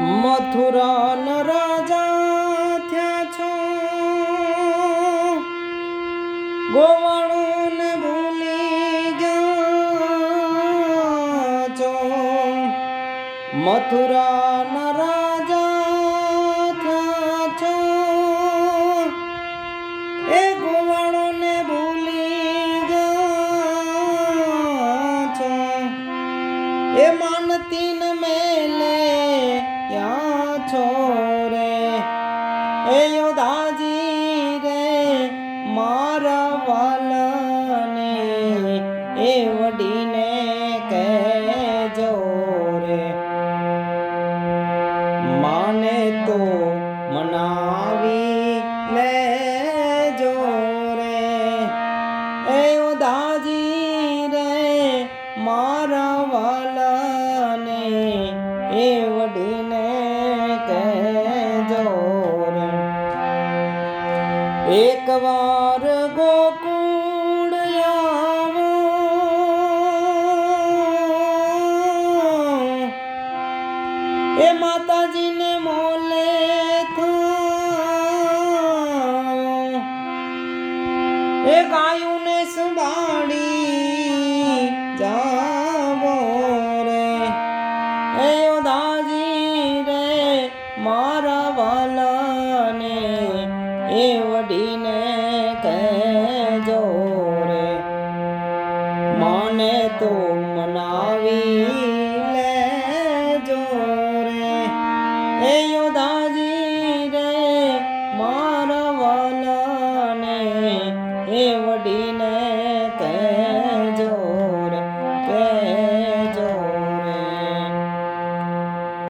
મથુરા ન રાજા થયા છો, ગોવાળું ને ભૂલી ગયા છો. મથુરા ન રાજા થયા છો, એ ગોવાળું ને ભૂલી ગયા છો. એ માનતી ન મેલે છો રે, એ યોધાજી રે મારા વાલને એ વડીને કહેજો રે. માને તો મનાવી લેજો રે, એ યોધાજી રે મારા વાલને એ વડીને એક વાર ગોકુળ આવો, એ માતાજીને મોલે થાઓ, એ ગાયુંને સંભાળી જાવો રે, એ યોધાજી રે મારા વાલાને એ